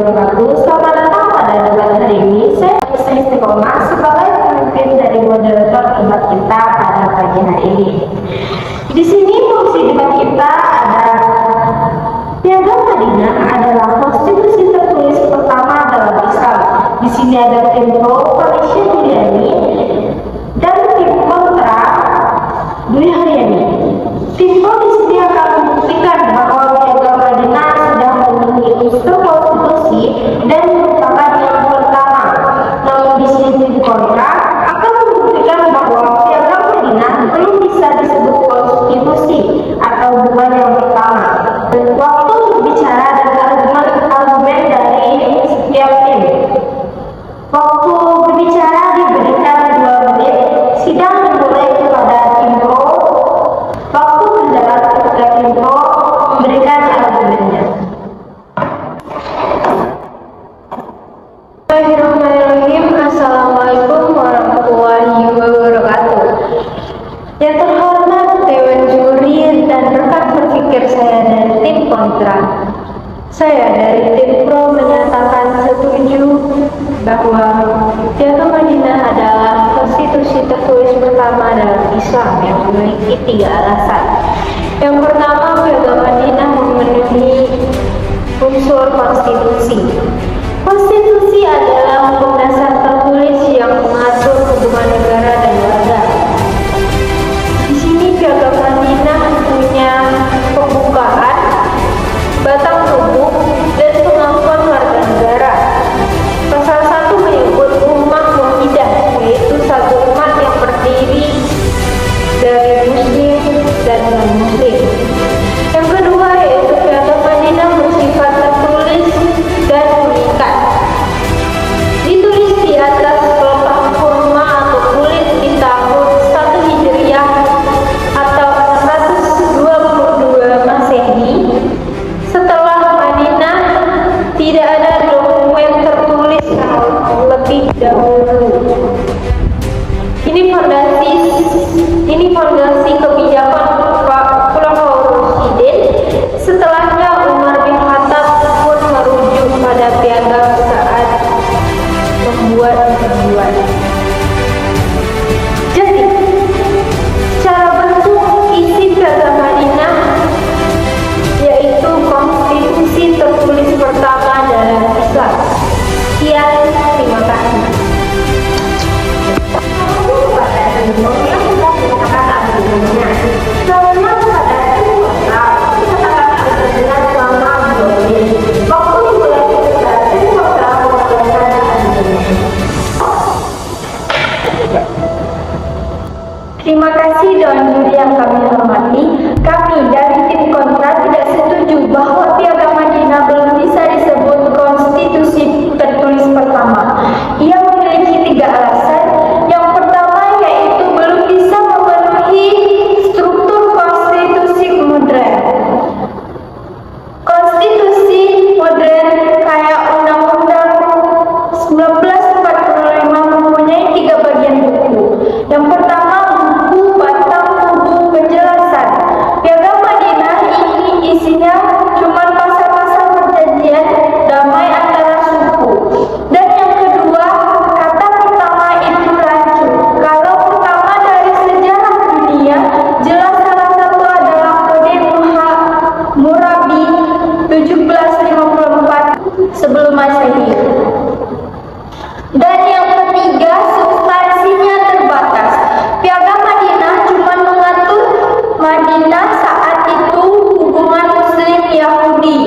wabarakatuh. Selamat datang pada debat hari ini. Saya Istiqomah sebagai pemimpin dari moderator debat kita pada pagi hari ini. Di sini fungsi debat kita adalah Piagam Madinah adalah konstitusi tertulis pertama dalam Islam. Di sini ada tim pro Felicia Juliani dan tim kontra Dwi Haryani. Tim pro di sini akan membuktikan bahwa Piagam Madinah sudah memenuhi unsur konstitusi dan merupakan yang pertama. Namun di sini tim kontra akan membuktikan bahwa Piagam Madinah belum bisa disebut konstitusi atau bukan yang pertama. Waktu berbicara dan argumen dari setiap tim. Waktu berbicara diberikan 2 menit. Sidang dimulai kepada tim pro. Waktu berjalan kepada tim pro memberikan argumennya. Bismillahirrahmanirrahim. Assalamualaikum warahmatullahi wabarakatuh. Yang terhormat Dewan Juri dan rekan berpikir saya dari tim kontra. Saya dari tim pro menyatakan setuju bahwa Piagam Madinah adalah konstitusi tertulis pertama dalam Islam yang memiliki 3 alasan. Yang pertama, Piagam Madinah memenuhi unsur konstitusi. Konstitusi adalah hukum dasar tertulis yang mengatur hubungan negara dan warga. Di sini Piagam Madinah punya pembukaan, batang tubuh, dan pengakuan warga negara. Pasal 1 menyebut ummah wahidah, yaitu satu umat yang terdiri dari muslim dan non-muslim. Yang kedua yaitu Piagam Madinah bersifat tertulis dan mengikat. Ditulis di atas pelepah kurma atau kulit di tahun 1 Hijriah atau 622 Masehi. Setelah Madinah tidak ada dokumen tertulis yang lebih dahulu. Ini fondasi kebijakan Khulafaur Rasyidin. Setelahnya Umar bin Khattab pun merujuk pada piagam saat membuat tujuan. Jadi, secara bentuk isi Piagam Madinah yaitu konstitusi tertulis pertama dalam Islam. Sekian, terima kasih. Terima kasih Dewan Juri yang kami hormati. Kami dari tim kontra tidak setuju bahwa Piagam Madinah belum bisa disebut konstitusi tertulis pertama. Ia memiliki 3 alasan. Yang pertama yaitu belum bisa memenuhi struktur konstitusi modern. Konstitusi modern kayak Undang-Undang 1945 mempunyai 3 bagian buku. Yang pertama buku batang tubuh penjelasan. Piagam Madinah ini isinya cuma pasal-pasal perjanjian damai antara suku. Dan yang kedua, kata pertama itu rancu. Kalau pertama dari sejarah dunia, jelas salah satu adalah Kode Hammurabi 1754 sebelum Masehi. Dan yang ketiga, substansinya terbatas. Piagam Madinah cuma mengatur Madinah saat itu hubungan Muslim Yahudi,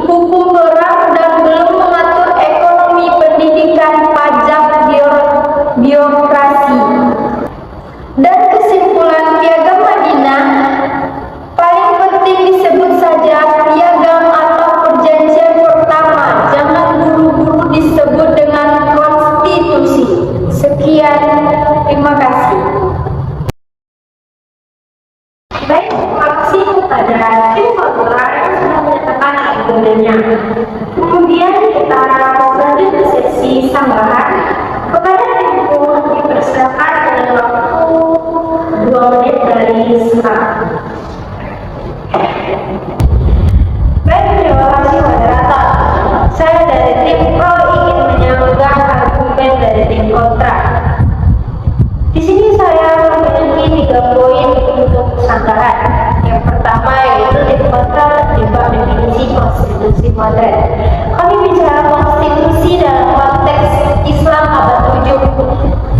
hukum perang, dan belum mengatur ekonomi, pendidikan, pajak, birokrasi. Dan kesimpulan Piagam Madinah paling penting disebut saja piagam atau perjanjian pertama. Jangan buru-buru disebut dengan konstitusi. Sekian, terima kasih. Baik, terima kasih kepada tim kontra yang sudah menyatakan argumennya. Kemudian kita lanjut ke sesi tambahan. Kepada tim pro dipersilakan dengan waktu 2 menit dari sekarang. Baik, terima kasih moderator. Saya dari tim 3 poin untuk anggaran. Yang pertama yaitu tipe kontra terjebak definisi konstitusi modern. Kami bicara konstitusi dalam konteks Islam abad 7.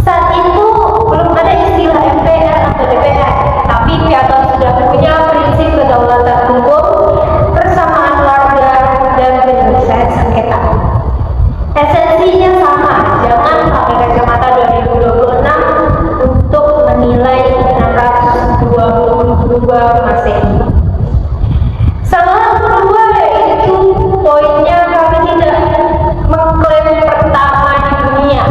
Saat itu belum ada istilah MPR atau DPR, tapi piagam sudah punya prinsip kedaulatan hukum, persamaan warga, dan penyelesaian sengketa. Esensinya sama, jangan pakai kacamata 2026 untuk menilai 622 Masehi. Salah kedua yaitu poinnya kami tidak mengklaim pertama di dunia.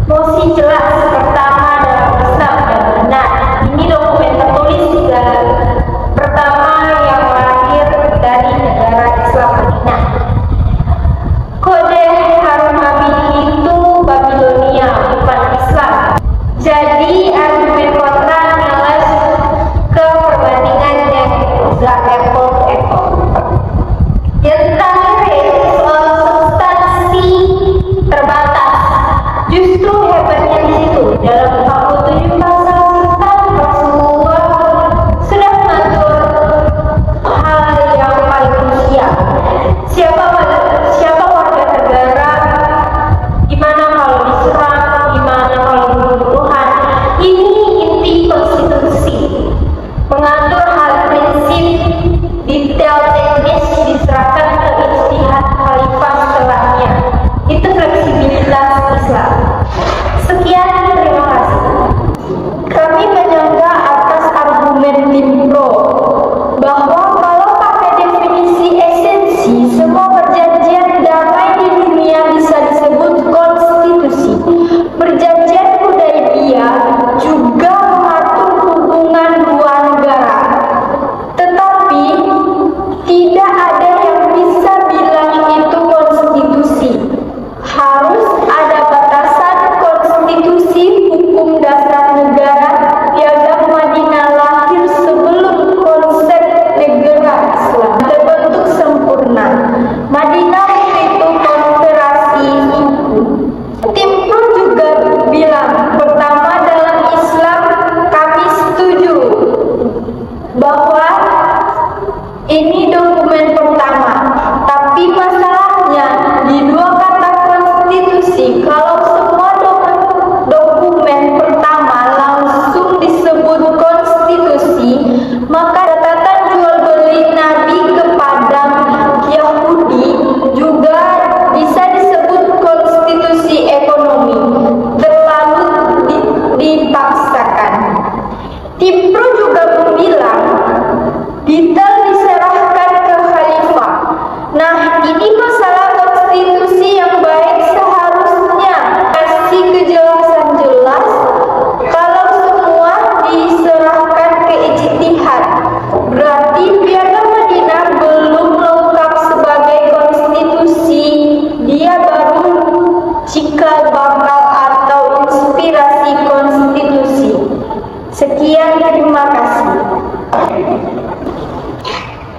Mosi jelas pertama dalam Islam dan benar. Ini dokumen tertulis dan pertama yang lahir dari negara Islam Madinah. Kode Harun Habibie itu Babilonia, bukan Islam. Jadi argumen kontra nilai ke perbandingan yang gak apple-apple. Yang terakhir yaitu soal substansi terbatas. Justru hebatnya di situ, dalam 47 pasal kitab Rasulullah sudah mengatur hal yang paling krusial. Siapa warga negara, gimana kalau diserang, gimana kalau pembunuhan. Ini inti konstitusi, mengatur hal prinsip, detail teknis diserahkan ke ijtihad khalifah setelahnya. Itu fleksibilitas Islam. Sekian, terima kasih. Kami menyangka atas argumen tim pro bahwa kalau pakai definisi esensi, semua perjanjian damai di dunia bisa disebut konstitusi. Perjanjian Hudaibiyah juga mengatur hubungan dua negara. Tetapi tidak ada yang bisa bilang itu konstitusi. Harus ada batasan konstitusi hukum dasar negara. Piagam Madinah lahir sebelum konsep negara Islam terbentuk sempurna. Madinah itu konfederasi suku. Tim Pro juga bilang, pertama dalam Islam kami setuju bahwa ini dokumen pertama, tapi masalahnya di dua kata konstitusi, kalau semua dokumen pertama langsung disebut konstitusi, maka catatan jual beli Nabi kepada Yahudi juga bisa disebut konstitusi ekonomi. Terlalu dipaksakan. Tim Pro juga bilang detail diserahkan ke khalifah. Nah, ini masalah konstitusi yang baik seharusnya kasih kejelasan jelas. Kalau semua diserahkan ke ijtihad, berarti piagam Madinah belum lengkap sebagai konstitusi. Dia baru cikal bakal atau inspirasi konstitusi. Sekian, terima kasih.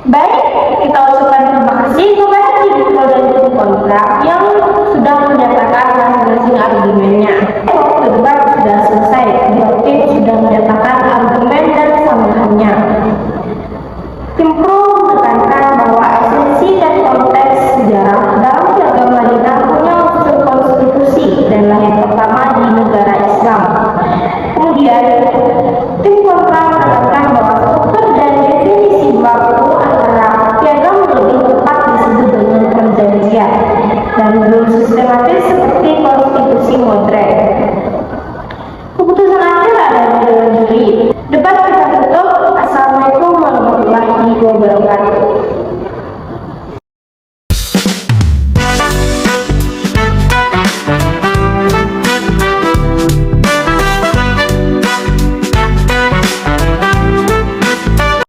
Baik, kita ucapkan terima kasih kepada tim pro dan tim kontra yang sudah menyatakan masing-masing argumennya. Waktu debat sudah selesai, dua tim sudah menyatakan argumen dan sambungannya. Tim pro menekankan bahwa esensi dan konteks sejarah dalam piagam Madinah punya unsur konstitusi dan lahir pertama di negara Islam. Kemudian, tim kontra menekankan bahwa struktur dan definisi baku antara piagam lebih tepat disebut dengan perjanjian dan belum sistematis seperti konstitusi modern. Keputusan akhir ada di